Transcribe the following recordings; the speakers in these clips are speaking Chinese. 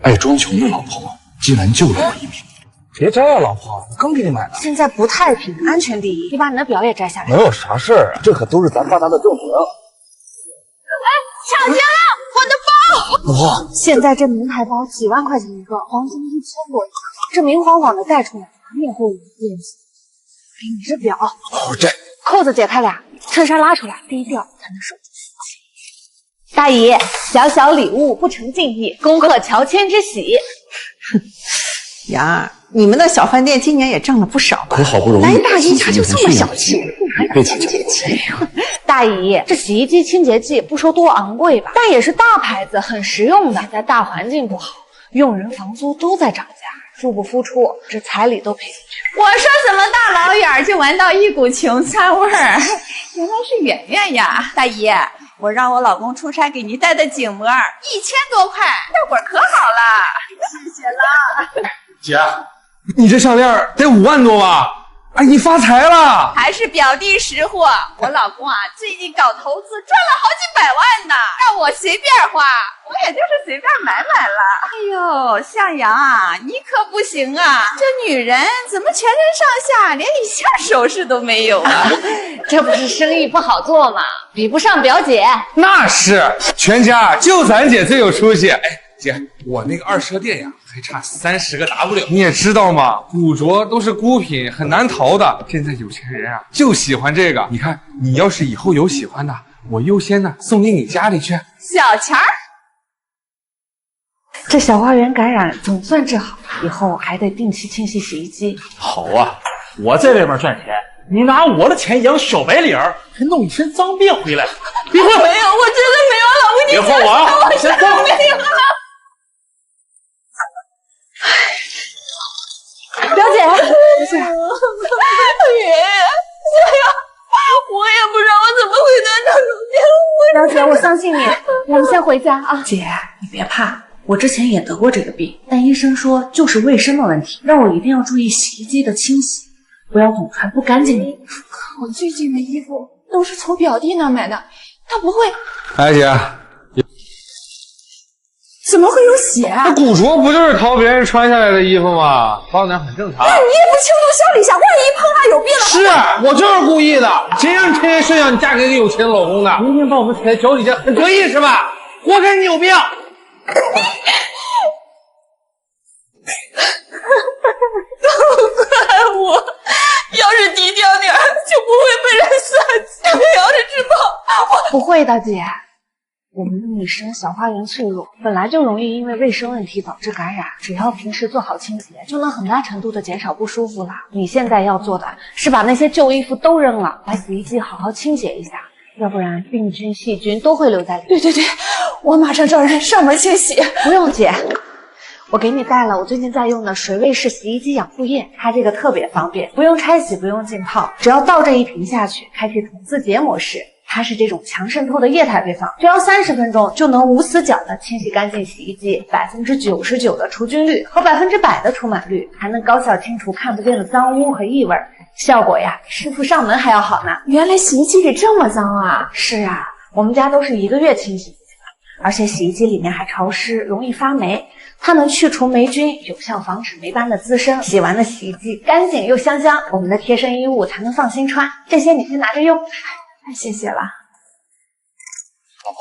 爱装穷的老婆竟然救了我一命。别摘啊，老婆，我刚给你买的。现在不太平，安全第一。你把你的表也摘下来。能有啥事儿啊？这可都是咱发达的证明。抢劫了！我的包！哇！现在这名牌包几万块钱一个，黄金1000多一个，这明晃晃的带出来，难免会有人辨识。哎，你这表，我摘。扣子解开俩，衬衫拉出来，低调才能守住心情。大姨，小小礼物不成敬意，恭贺乔迁之喜。杨儿，你们的小饭店今年也挣了不少吧？可好不容易，来大姨家就这么小气，还别提节气。大姨，这洗衣机、清洁剂不说多昂贵吧，但也是大牌子，很实用的。现在大环境不好，用人房租都在涨价，入不敷出，这彩礼都赔进去。我说怎么大老远就闻到一股穷酸味儿？原来是圆圆呀，大姨。我让我老公出差给您带的颈膜，1000多块，效果可好了，谢谢啦。姐，你这项链得5万多吧？哎，你发财了！还是表弟识货，我老公啊，最近搞投资赚了好几百万呢，让我随便花，我也就是随便买了。哎呦，向阳啊，你可不行啊！这女人怎么全身上下连一件首饰都没有啊？这不是生意不好做吗？比不上表姐。那是，全家就咱姐最有出息。哎，姐，我那个二奢店呀，还差30个 W， 你也知道嘛，古着都是孤品，很难淘的。现在有钱人啊，就喜欢这个。你看，你要是以后有喜欢的，我优先的送给你家里去。小钱儿。这小花园感染总算治好，以后还得定期清洗洗衣机。好啊，我在外面赚钱，你拿我的钱养小白领，还弄一身脏辫回来。别混！没有，我真的没有，老公，别混我啊！你先走。表姐，没事。爷爷，我也不知道我怎么会得这种病。表姐，我相信你，我们先回家啊。姐，你别怕，我之前也得过这个病，但医生说就是卫生的问题，让我一定要注意洗衣机的清洗，不要总穿不干净的衣服。可我最近的衣服都是从表弟那买的，他不会。哎，姐。怎么会有血啊？那古着不就是淘别人穿下来的衣服吗？脏点很正常。那你也不清楚小李下，万一碰上有病了。是我就是故意的，谁让你天天炫耀你嫁给个有钱的老公的？明天把我们踩在脚底下，很得意是吧？活该你有病。都怪我，要是低调点就不会被人算计。要是知道，不会的，姐。我们的女生小花园脆弱，本来就容易因为卫生问题导致感染，只要平时做好清洁，就能很大程度的减少不舒服了。你现在要做的是把那些旧衣服都扔了，把洗衣机好好清洁一下，要不然病菌细菌都会留在里面。对，我马上找人上门清洗。不用姐，我给你带了我最近在用的水味式洗衣机养肤液，它这个特别方便，不用拆洗，不用浸泡，只要倒这一瓶下去，开启童子洁模式。它是这种强渗透的液态配方，只要30分钟就能无死角的清洗干净洗衣机，99%的除菌率和100%的除螨率，还能高效清除看不见的脏污和异味，效果呀比师傅上门还要好呢。原来洗衣机里这么脏啊！是啊，我们家都是1个月清洗一次的，而且洗衣机里面还潮湿，容易发霉，它能去除霉菌，有效防止霉斑的滋生。洗完的洗衣机干净又香香，我们的贴身衣物才能放心穿。这些你先拿着用。太谢谢了，老婆，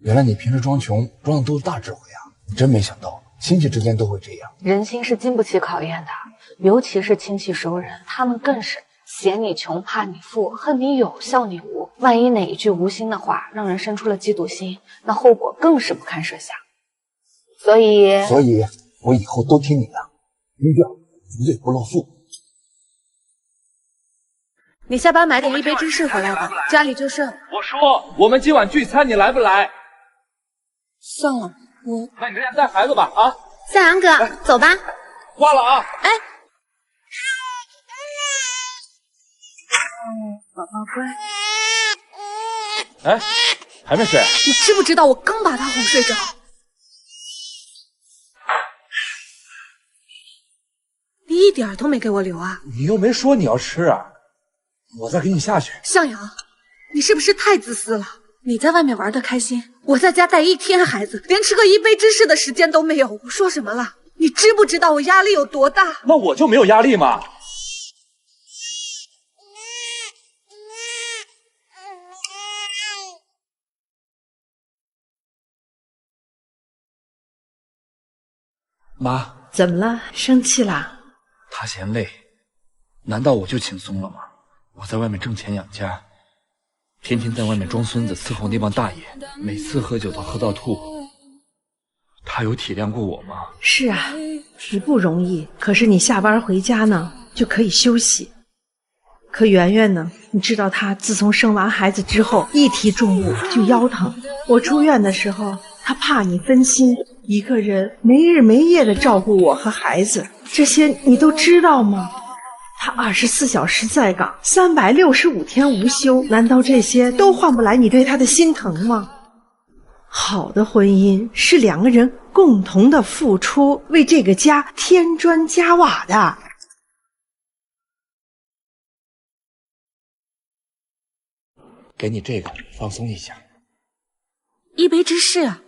原来你平时装穷装的都是大智慧啊！真没想到亲戚之间都会这样。人心是经不起考验的，尤其是亲戚熟人，他们更是嫌你穷怕你富，恨你有笑你无。万一哪一句无心的话让人生出了嫉妒心，那后果更是不堪设想。所以我以后都听你的，低调，绝对不露富。你下班买点一杯芝士回来吧，家里就剩。我说我们今晚聚餐，你来不来？算了，那你在家带孩子吧啊！向阳哥，走吧。挂了啊！哎，宝宝乖。哎，还没睡？你知不知道我刚把他哄睡着？你一点都没给我留啊！你又没说你要吃啊，我再给你下去。向阳，你是不是太自私了？你在外面玩的开心，我在家带1天孩子，连吃个一杯芝士的时间都没有。我说什么了？你知不知道我压力有多大？那我就没有压力吗？妈，怎么了？生气啦？他嫌累，难道我就轻松了吗？我在外面挣钱养家，天天在外面装孙子伺候那帮大爷，每次喝酒都喝到吐。他有体谅过我吗？是啊，你不容易，可是你下班回家呢，就可以休息。可圆圆呢？你知道她自从生完孩子之后，一提重物就腰疼。我住院的时候，她怕你分心，一个人没日没夜的照顾我和孩子，这些你都知道吗？她24小时在岗，365天无休，难道这些都换不来你对她的心疼吗？好的婚姻是2个人共同的付出，为这个家添砖加瓦的。给你这个放松一下。一杯芝士啊。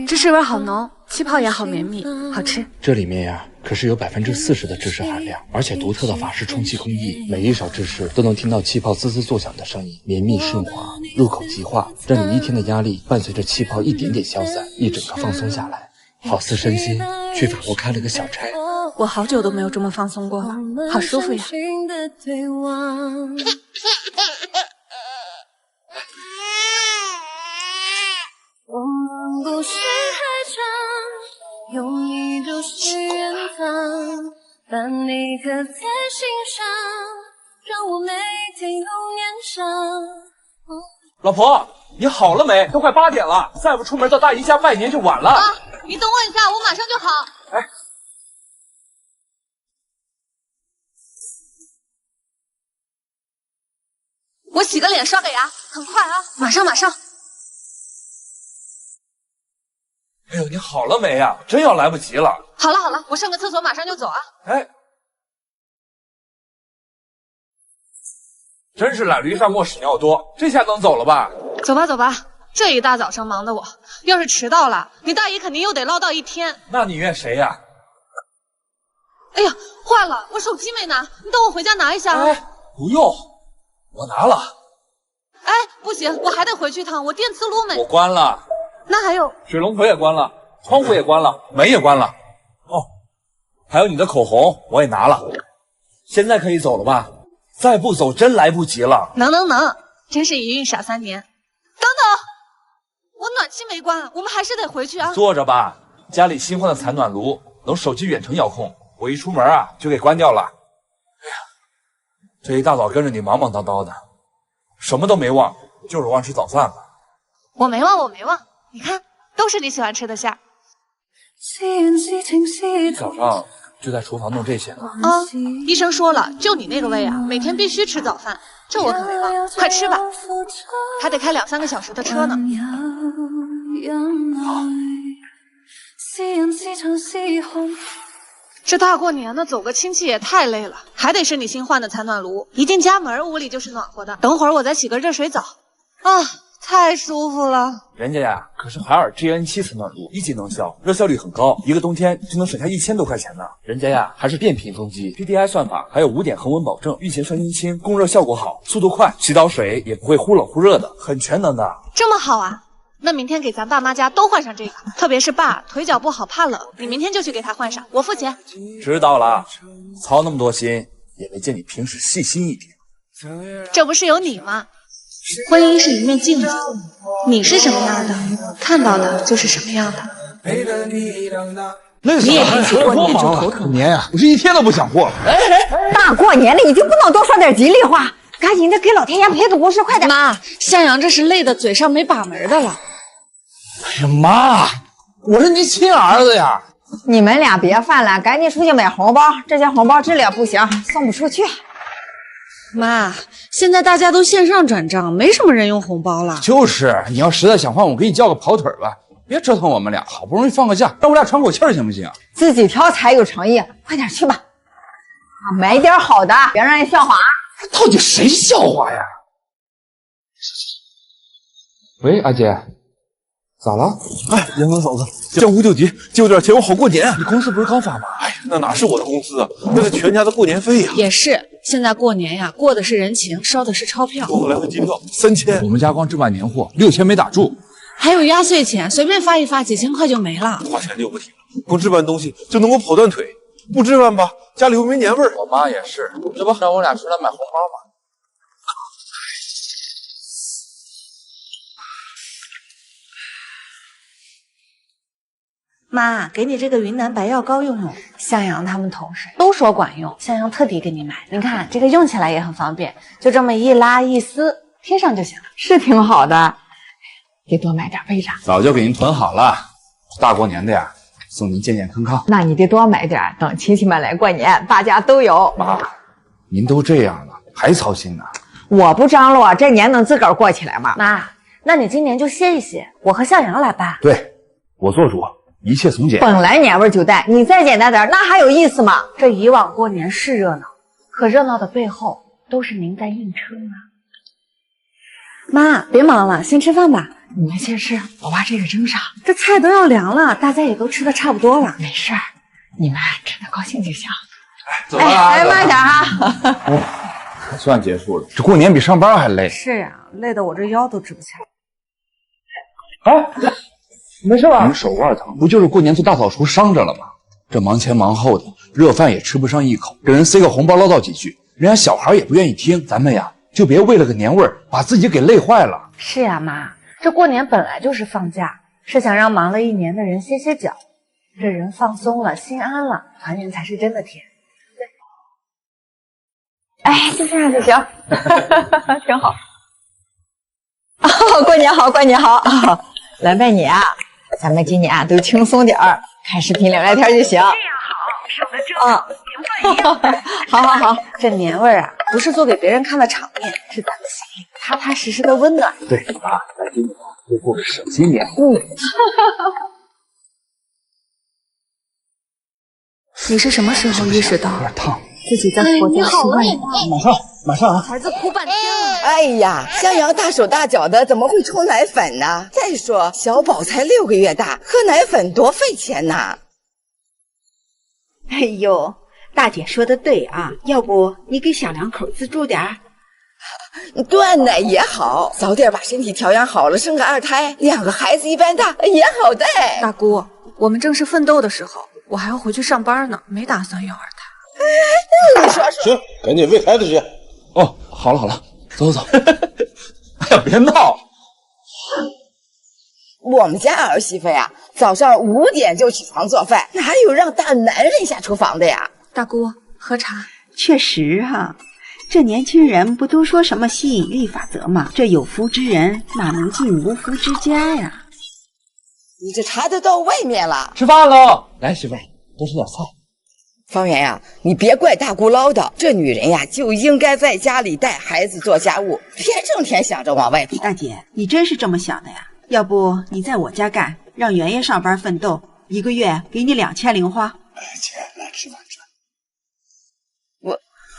芝士味好浓，气泡也好绵密，好吃。这里面呀，可是有40%的芝士含量，而且独特的法式冲气工艺，每一勺芝士都能听到气泡滋滋作响的声音，绵密顺滑，入口即化，让你一天的压力伴随着气泡一点点消散，一整个放松下来，好似身心去法国开了个小差。我好久都没有这么放松过了，好舒服呀。我们不是海船，用一株是远方，把你刻在心上，让我每天永远上。老婆，你好了没？都快8点了，再不出门到大姨家拜年就晚了。啊，你等我一下，我马上就好。哎，我洗个脸，刷个牙，很快啊，马上。哎呦，你好了没呀？真要来不及了。好了，我上个厕所，马上就走啊。哎，真是懒驴上磨屎尿多，这下能走了吧？走吧，这一大早上忙的我，要是迟到了，你大姨肯定又得唠叨1天。那你怨谁呀？哎呀，坏了，我手机没拿，你等我回家拿一下啊。哎，不用，我拿了。哎，不行，我还得回去一趟，我电磁炉没。我关了。那还有，水龙头也关了，窗户也关了，门也关了。哦，还有你的口红我也拿了。现在可以走了吧？再不走真来不及了。能，真是一孕傻3年。等等，我暖气没关，我们还是得回去啊。坐着吧，家里新换的采暖炉能手机远程遥控，我一出门啊就给关掉了。哎呀，这一大早跟着你忙忙叨叨的，什么都没忘，就是忘吃早饭了。我没忘，你看，都是你喜欢吃的馅儿。早上就在厨房弄这些呢。啊，医生说了，就你那个胃啊，每天必须吃早饭，这我可没忘。快吃吧，还得开2-3个小时的车呢。这大过年的走个亲戚也太累了，还得是你新换的采暖炉，一进家门屋里就是暖和的。等会儿我再洗个热水澡，啊，太舒服了。人家呀可是海尔 GN7 采暖炉，1级能效，热效率很高，一个冬天就能省下1000多块钱呢。人家呀还是变频风机 ，PDI 算法，还有5点恒温保证，浴前酸性轻，供热效果好，速度快，洗澡水也不会忽冷忽热的，很全能的。这么好啊？那明天给咱爸妈家都换上这个，特别是爸腿脚不好怕冷，你明天就去给他换上，我付钱。知道了，操那么多心也没见你平时细心一点。这不是有你吗？婚姻是一面镜子，你是什么样的，看到的就是什么样的。累死了，多忙了，年呀，我是一天都不想过了。大过年的，你就不能多说点吉利话？赶紧的给老天爷赔个不是，快点！妈，向阳这是累的嘴上没把门的了。哎呀妈，我是你亲儿子呀！你们俩别烦了，赶紧出去买红包，这些红包质量不行，送不出去。妈，现在大家都线上转账，没什么人用红包了。就是，你要实在想换，我给你叫个跑腿吧，别折腾我们俩，好不容易放个假，让我俩喘口气儿行不行？自己挑才有诚意，快点去吧。买点好的，别让人笑话啊！到底谁笑话呀？喂，阿姐，咋了？哎，杨刚嫂子，江湖救急，借我点钱，我好过年。你公司不是刚发吗？哎呀，那哪是我的公司啊，那是全家的过年费呀。也是，现在过年呀，过的是人情，烧的是钞票。多个来回机票3000，我们家光置办年货6000没打住，还有压岁钱，随便发一发，几千块就没了。花钱就不提了，不置办东西就能给我跑断腿，不置办吧，家里又没年味儿。我妈也是，这不让我俩出来买红包吗？妈，给你这个云南白药膏用用。向阳他们同事都说管用，向阳特地给你买。你看这个用起来也很方便，就这么一拉一撕，贴上就行了。是挺好的，得多买点备着。早就给您囤好了，大过年的呀，送您健健康康。那你得多买点，等亲戚们来过年，大家都有。妈，您都这样了，还操心呢？我不张罗，这年能自个儿过起来吗？妈，那你今年就歇一歇，我和向阳来办。对，我做主，一切从简。本来年味就淡，你再简单点，那还有意思吗？这以往过年是热闹，可热闹的背后都是您在硬撑啊。妈，别忙了，先吃饭吧。你们先吃，我把这个蒸上。这菜都要凉了，大家也都吃的差不多了。没事儿，你们吃的高兴就行。走了啊，慢点啊。算结束了，这过年比上班还累。是呀，累得我这腰都直不起来。哎，没事吧？您手腕疼，不就是过年做大扫除伤着了吗？这忙前忙后的，热饭也吃不上一口，给人塞个红包唠叨几句，人家小孩也不愿意听。咱们呀，就别为了个年味儿，把自己给累坏了。是呀，妈，这过年本来就是放假，是想让忙了一年的人歇歇脚，这人放松了，心安了，团圆才是真的甜。哎，就这样就行，挺好。哦，过年好，过年好。哦，来拜年啊！咱们今年啊都轻松点儿，看视频聊聊天就行。这样好，省得这情分一样。好好好，这年味儿啊，不是做给别人看的场面，是咱们心里踏踏实实的温暖。对啊，咱今年就过个省心年。你是什么时候意识到有点烫，自己在佛家是外人？马上啊！孩子哭半天了。哎呀，向阳大手大脚的，怎么会抽奶粉呢？再说小宝才6个月大，喝奶粉多费钱呐！哎呦，大姐说的对啊，要不你给小两口资助点儿？断奶也好，早点把身体调养好了，生个2胎，2个孩子一般大也好带。大姑，我们正是奋斗的时候，我还要回去上班呢，没打算要2胎。你说说，行，赶紧喂孩子去。哦，好了，走。哎呀，别闹！我们家儿媳妇呀，早上5点就起床做饭，哪有让大男人下厨房的呀？大姑，喝茶。确实哈，这年轻人不都说什么吸引力法则吗？这有福之人哪能进无福之家呀？你这茶都到外面了。吃饭喽！来，媳妇儿，多吃点菜。方圆呀，你别怪大姑唠叨，这女人呀就应该在家里带孩子做家务，别整天想着往外跑。大姐，你真是这么想的呀？要不你在我家干，让圆圆上班奋斗，1个月给你2000零花。哎，姐，来吃饭。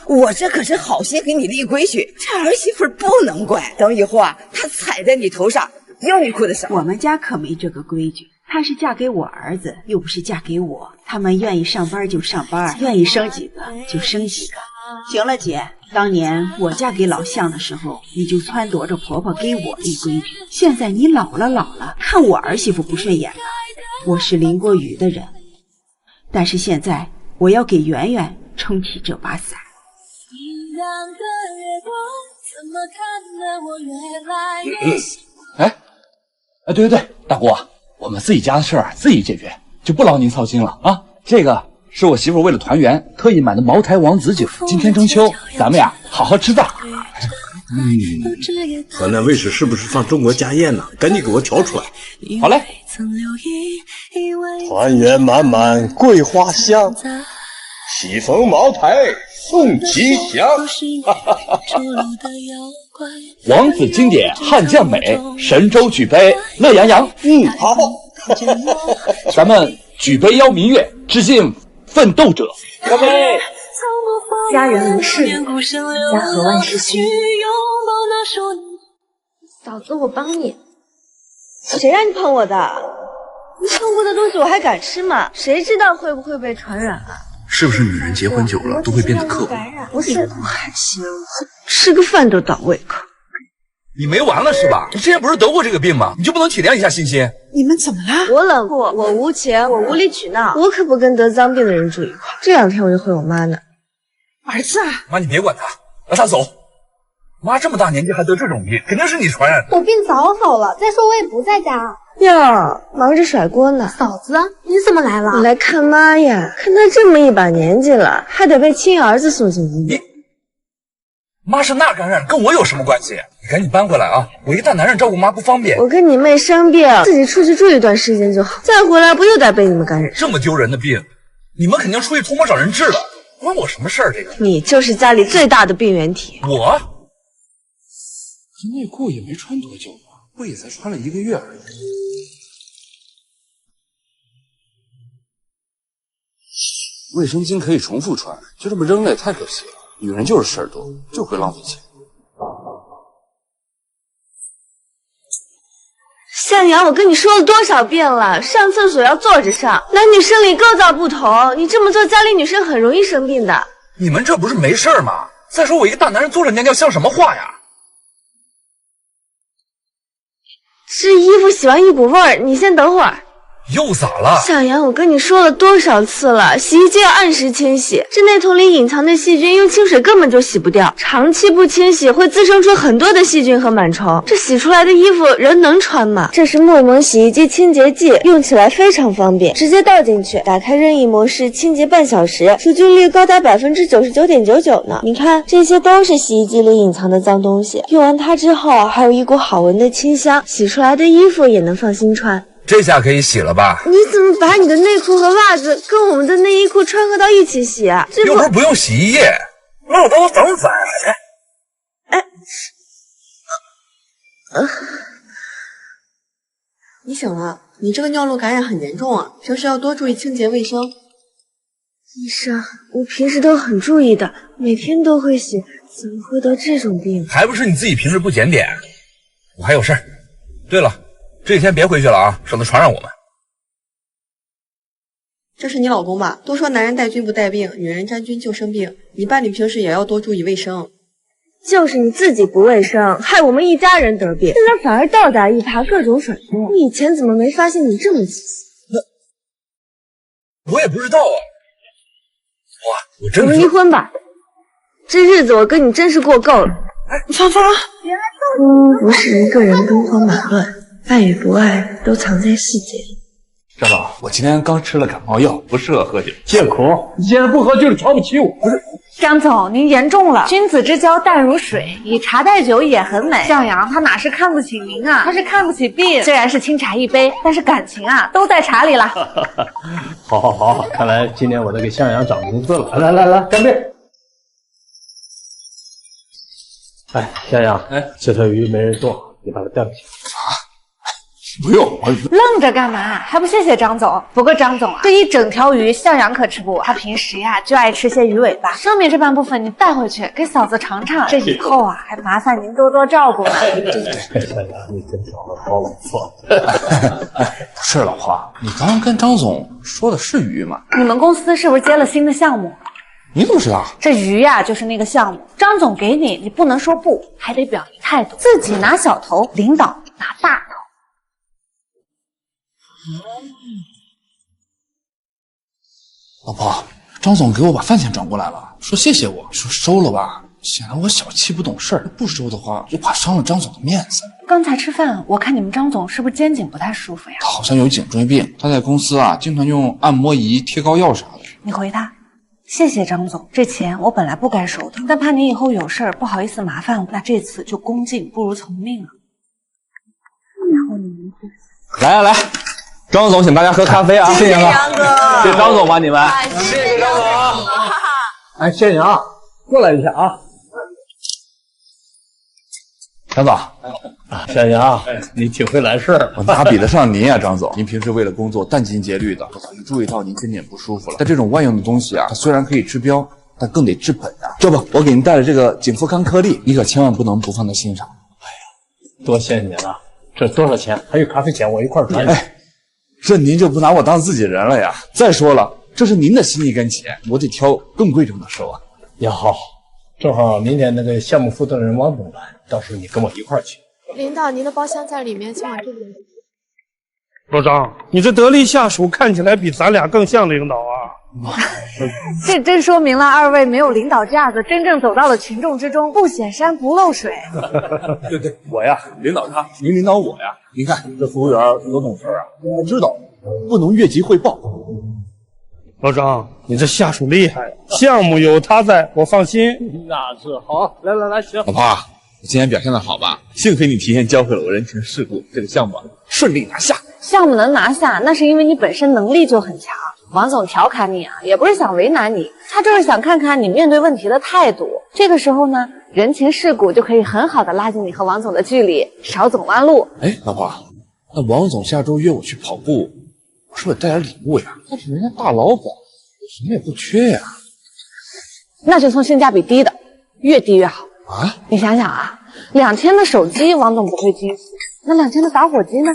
我这可是好心给你立规矩，这儿媳妇不能怪。等以后啊，她踩在你头上，要你哭的时候。我们家可没这个规矩，她是嫁给我儿子，又不是嫁给我。他们愿意上班就上班，愿意生几个就生几个。行了，姐，当年我嫁给老向的时候，你就撺掇着婆婆给我立规矩。现在你老了，看我儿媳妇不顺眼了。我是淋过雨的人，但是现在我要给圆圆撑起这把伞。哎，对，大姑，我们自己家的事儿自己解决，就不劳您操心了啊。这个是我媳妇为了团圆特意买的茅台王子酒，今天中秋，咱们呀好好吃饭。咱那卫士是不是放中国家宴呢？赶紧给我调出来。好嘞。团圆满满桂花香，喜逢茅台送吉祥。王子经典汉将美，神州举杯乐洋洋。好。咱们举杯邀明月，致敬奋斗者。干杯！家人如是，家和万事兴。嫂子，我帮你。谁让你碰我的？你碰过的东西我还敢吃吗？谁知道会不会被传染啊？是不是女人结婚久了都会变得刻薄？不是，我还行，吃个饭都倒胃口。你没完了是吧？你之前不是得过这个病吗？你就不能体谅一下欣欣？你们怎么了？我冷酷，我无情，我无理取闹，我可不跟得脏病的人住一块。这2天我就回我妈那。儿子啊，妈，你别管他，让他走。妈这么大年纪还得这种病，肯定是你传染的。我病早好了，再说我也不在家。哟，忙着甩锅呢。嫂子，你怎么来了？我来看妈呀，看她这么一把年纪了，还得被亲儿子送进医院。妈是那感染，跟我有什么关系？你赶紧搬回来啊！我一大男人照顾妈不方便。我跟你妹生病，自己出去住一段时间就好，再回来不又得被你们感染？这么丢人的病，你们肯定出去托梦找人治了，关我什么事儿？这个你就是家里最大的病原体。我这内裤也没穿多久吧，不也才穿了1个月而已。卫生巾可以重复穿，就这么扔了也太可惜了。女人就是事儿多，就会浪费钱。向阳，我跟你说了多少遍了，上厕所要坐着上，男女生理构造不同，你这么做家里女生很容易生病的。你们这不是没事儿吗？再说我一个大男人坐着尿尿像什么话呀？这衣服洗完一股味儿，你先等会儿。又咋了？向阳，我跟你说了多少次了，洗衣机要按时清洗，这内桶里隐藏的细菌用清水根本就洗不掉，长期不清洗会滋生出很多的细菌和螨虫，这洗出来的衣服人能穿吗？这是梦萌洗衣机清洁剂，用起来非常方便，直接倒进去，打开任意模式，清洁半小时，除菌率高达99.99%呢。你看，这些都是洗衣机里隐藏的脏东西，用完它之后还有一股好闻的清香，洗出来的衣服也能放心穿。这下可以洗了吧？你怎么把你的内裤和袜子跟我们的内衣裤穿合到一起洗啊？又不是不用洗衣液，那我当我防反。你醒了，你这个尿路感染很严重啊，平时要多注意清洁卫生。医生，我平时都很注意的，每天都会洗，怎么会得这种病？还不是你自己平时不检点。我还有事儿。对了，这几天别回去了啊，省得传染我们。这是你老公吧？都说男人带菌不带病，女人沾菌就生病。你伴侣平时也要多注意卫生。就是你自己不卫生，害我们一家人得病，现在反而倒打一耙，各种甩锅。你以前怎么没发现你这么自私？我也不知道啊。我真我们离婚吧，这日子我跟你真是过够了。芳芳，不是一个人兵荒马乱，爱与不爱都藏在细节里。张总，我今天刚吃了感冒药，不适合喝酒。借口，你现在不喝就是瞧不起我。不是，张总，您严重了。君子之交淡如水，以茶代酒也很美。向阳他哪是看不起您啊，他是看不起病。虽然是清茶一杯，但是感情啊都在茶里了。好好好，看来今年我得给向阳涨工资了。来，干杯！哎，向阳，这条鱼没人做，你把它带回去。不用，愣着干嘛？还不谢谢张总？不过张总啊，这一整条鱼向阳可吃不完，他平时呀就爱吃些鱼尾巴，上面这半部分你带回去给嫂子尝尝，这以后啊还麻烦您多多照顾了。对，向阳，你真找了好老婆。不是老花，你刚刚跟张总说的是鱼吗？你们公司是不是接了新的项目？你怎么知道？这鱼呀就是那个项目，张总给你，你不能说不，还得表明态度，自己拿小头，领导拿大头。老婆，张总给我把饭钱转过来了，说谢谢我，说收了吧，显得我小气不懂事儿，不收的话就怕伤了张总的面子。刚才吃饭，我看你们张总是不是肩颈不太舒服呀？他好像有颈椎病，他在公司啊经常用按摩仪、贴膏药啥的。你回他，谢谢张总，这钱我本来不该收的，但怕你以后有事儿不好意思麻烦我，那这次就恭敬不如从命了。以后你们来，张总请大家喝咖啡啊！谢谢杨哥，谢谢张总吧你们。谢谢张总。哎，向阳，过来一下啊。张总，向阳，你挺会来事儿。我哪比得上您呀，张总？您平时为了工作殚精竭虑的，我早就注意到您肩颈不舒服了。但这种万用的东西啊，它虽然可以治标，但更得治本啊。这不，我给您带了这个景富康颗粒，你可千万不能不放在心上。多谢你了，这多少钱？还有咖啡钱，我一块儿转。哎，这您就不拿我当自己人了呀？再说了，这是您的心意跟钱，我得挑更贵重的收啊。也好，正好明天那个项目负责人王总来，到时候你跟我一块儿去。领导，您的包厢在里面，请往这边。罗章，你这得力下属看起来比咱俩更像领导啊！这真说明了二位没有领导架子，真正走到了群众之中，不显山不漏水。对，我呀领导他，您领导我呀。您看这服务员多懂事啊，我知道不能越级汇报。老张，你这下属厉害，项目有他在，我放心。那是好，来，行。老婆，你今天表现的好吧？幸亏你提前教会了我人情世故，这个项目顺利拿下。项目能拿下，那是因为你本身能力就很强。王总调侃你啊，也不是想为难你，他就是想看看你面对问题的态度。这个时候呢，人情世故就可以很好的拉近你和王总的距离，少走弯路。哎，老婆，那王总下周约我去跑步，我是不是得带点礼物呀？他是人家大老板，什么也不缺呀。那就送性价比低的，越低越好啊！你想想啊，2000的手机王总不会惊喜，那2000的打火机呢？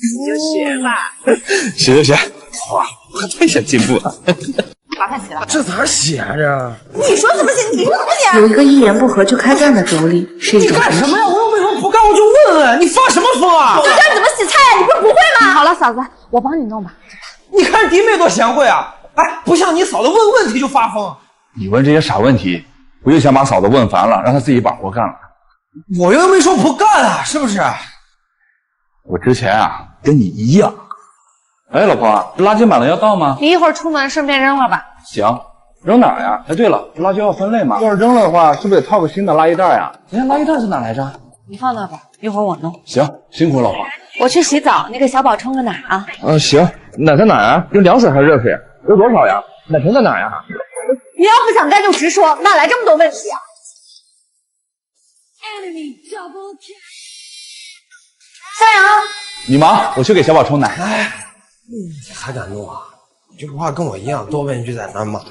你就学吧。学，哇，我太想进步了。把它洗了。这咋写着？你说怎么写？你说怎么写？有一个一言不合就开干的妯娌是一种。你干什么呀？我为什么不干？我就问问，你发什么疯啊？这样怎么洗菜呀？你不会吗？好了，嫂子，我帮你弄吧。你看弟妹多贤惠啊！哎，不像你嫂子问问题就发疯。你问这些傻问题，不就想把嫂子问烦了，让她自己把活干了？我又没说不干啊，是不是？我之前啊跟你一样。哎，老婆，这垃圾满了要倒吗？你一会儿出门顺便扔了吧。行，扔哪儿呀？哎，对了，这垃圾要分类吗？要是扔了的话，是不是得套个新的垃圾袋呀？人家垃圾袋是哪来着？你放那吧，一会儿我弄。行，辛苦老婆。我去洗澡，你给小宝冲个奶啊。行，奶在哪啊？用凉水还是热水？热多少呀？奶瓶在哪呀？你要不想干就直说，哪来这么多问题啊？向阳，你忙，我去给小宝冲奶。哎，你还敢弄啊？你这话跟我一样，多问一句再难嘛。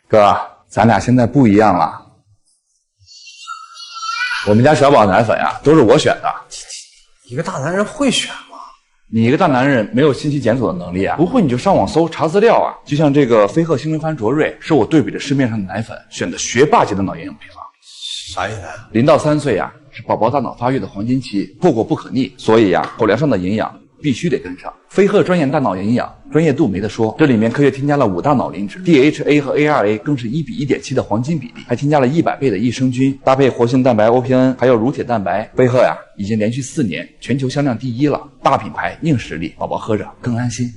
哥，咱俩现在不一样了。我们家小宝奶粉呀，都是我选的。一个大男人会选吗？你一个大男人没有信息检索的能力啊？不会你就上网搜查资料啊。就像这个飞鹤星云帆卓瑞，是我对比着市面上的奶粉选的学霸级的脑营养配方。啥意思？0到3岁呀，是宝宝大脑发育的黄金期，错过不可逆。所以呀，口粮上的营养必须得跟上。飞鹤专研大脑营养，专业度没得说。这里面科学添加了5大脑磷脂 ，DHA 和 ARA 更是1:1.7的黄金比例，还添加了100倍的益生菌，搭配活性蛋白 OPN， 还有乳铁蛋白。飞鹤呀，已经连续4年全球销量第1了，大品牌硬实力，宝宝喝着更安心。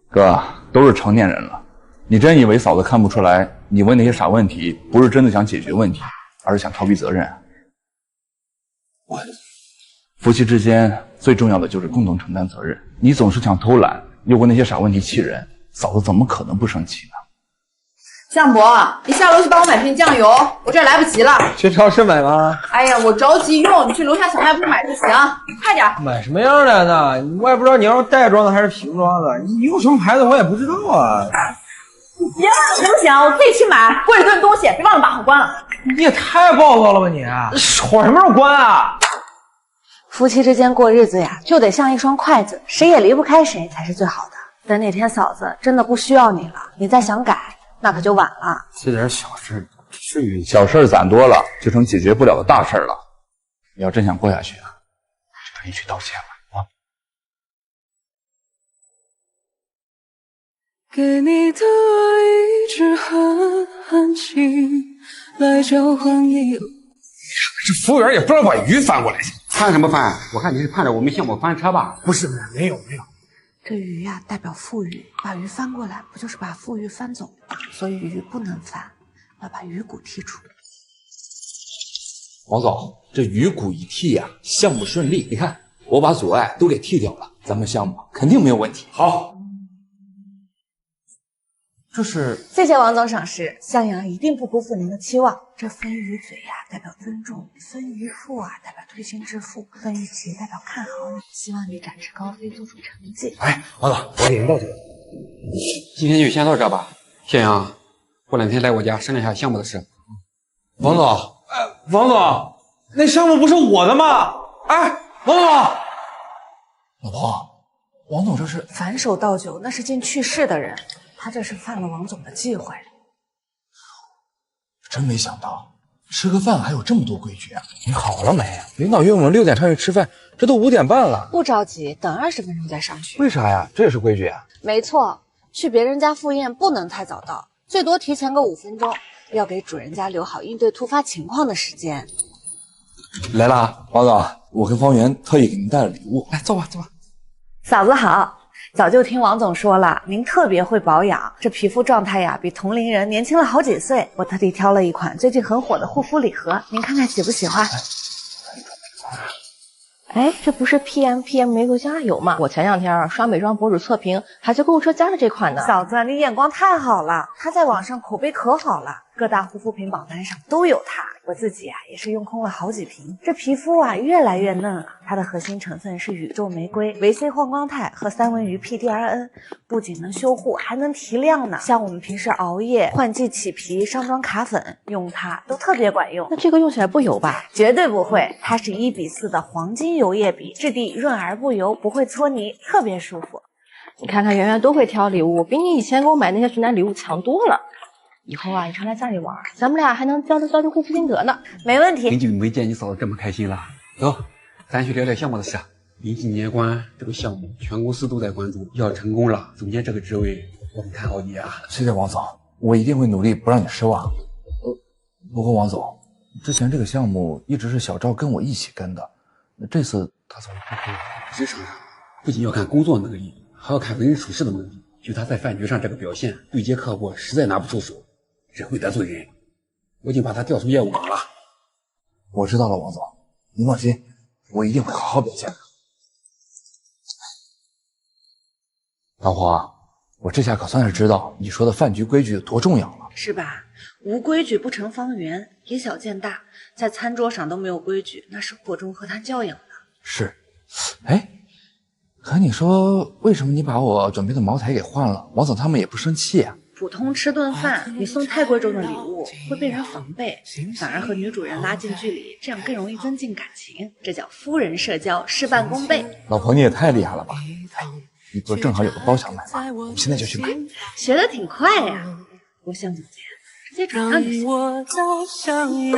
哥，都是成年人了，你真以为嫂子看不出来？你问那些傻问题，不是真的想解决问题，而是想逃避责任。夫妻之间最重要的就是共同承担责任。你总是想偷懒，又问那些傻问题气人，嫂子怎么可能不生气呢？向伯，你下楼去帮我买瓶酱油，我这儿来不及了。去超市买吗？哎呀，我着急用，你去楼下小卖部买就行，快点。买什么样的呢？我也不知道你要是袋装的还是瓶装的，你用什么牌子我也不知道啊。别问了行不行？我自己去买，贵了顿东西，别忘了把火关了。你也太暴躁了吧你！火什么时候关啊？夫妻之间过日子呀，就得像一双筷子，谁也离不开谁才是最好的。等哪天嫂子真的不需要你了，你再想改，那可就晚了。这点小事至于？小事攒多了，就成解决不了的大事了。你要真想过下去啊，就赶紧去道歉了啊！给你的爱一直很安静，来交换你。这服务员也不知道把鱼翻过来。翻什么翻？我看你是盼着我们项目翻车吧？不是，没有。这鱼呀，代表富裕，把鱼翻过来，不就是把富裕翻走吗？所以鱼不能翻，要把鱼骨剔除。王总，这鱼骨一剔呀，项目顺利。你看，我把阻碍都给剔掉了，咱们项目肯定没有问题。好。这是谢谢王总赏识，向阳一定不辜负您的期望。这分鱼嘴呀，代表尊重；分鱼腹啊，代表推心置腹；分鱼鳍代表看好你，希望你展翅高飞，做出成绩。哎，王总，我给您道歉。今天就先到这吧。向阳，过2天来我家商量一下项目的事。王总，王总，那项目不是我的吗？哎，王总，老婆，王总这是反手倒酒，那是近去世的人，他这是犯了王总的忌讳。真没想到，吃个饭还有这么多规矩啊！你好了没？领导约我们6点上去吃饭，这都5点半了。不着急，等20分钟再上去。为啥呀？这也是规矩啊？没错，去别人家赴宴不能太早到，最多提前个5分钟，要给主人家留好应对突发情况的时间。来了啊，王总，我跟方圆特意给您带了礼物，来坐吧，坐吧。嫂子好，早就听王总说了，您特别会保养，这皮肤状态呀比同龄人年轻了好几岁。我特地挑了一款最近很火的护肤礼盒，您看看喜不喜欢？哎，这不是 PM 玫瑰精油吗？我前2天刷美妆博主测评，还在购物车加了这款呢。嫂子，你眼光太好了，它在网上口碑可好了，各大护肤品榜单上都有它。我自己也是用空了好几瓶，这皮肤越来越嫩了。它的核心成分是宇宙玫瑰、维 C 换光肽和3文鱼 PDRN， 不仅能修护，还能提亮呢。像我们平时熬夜、换季起皮、上妆卡粉，用它都特别管用。那这个用起来不油吧？绝对不会，它是1:4的黄金油液比，质地润而不油，不会搓泥，特别舒服。你看看圆圆都会挑礼物，比你以前给我买那些圣诞礼物强多了。以后你常来家里玩，咱们俩还能交流交流护肤心得呢。没问题。很久没见你嫂子这么开心了，走，咱去聊聊项目的事。临近年关，这个项目全公司都在关注，要成功了，总监这个职位我很看好你啊。谢谢王总，我一定会努力不让你失望。不过王总，之前这个项目一直是小赵跟我一起跟的，那这次他怎么不可以？职场上不仅要看工作能力，还要看为人处事的能力。就他在饭局上这个表现，对接客户实在拿不出手，只会得罪人。我已经把他调出业务岗了。我知道了，王总，您放心，我一定会好好表现的。老婆，我这下可算是知道你说的饭局规矩有多重要了，是吧？无规矩不成方圆，以小见大，在餐桌上都没有规矩，那生活中和他教养呢？是。哎，可你说为什么你把我准备的茅台给换了，王总他们也不生气啊？普通吃顿饭，你送太贵重的礼物会被人防备，反而和女主人拉近距离，这样更容易增进感情，这叫夫人社交，事半功倍。老婆你也太厉害了吧！哎，你不是正好有个包想买吗？我们现在就去买。学得挺快呀，不像总监，直接转让就行。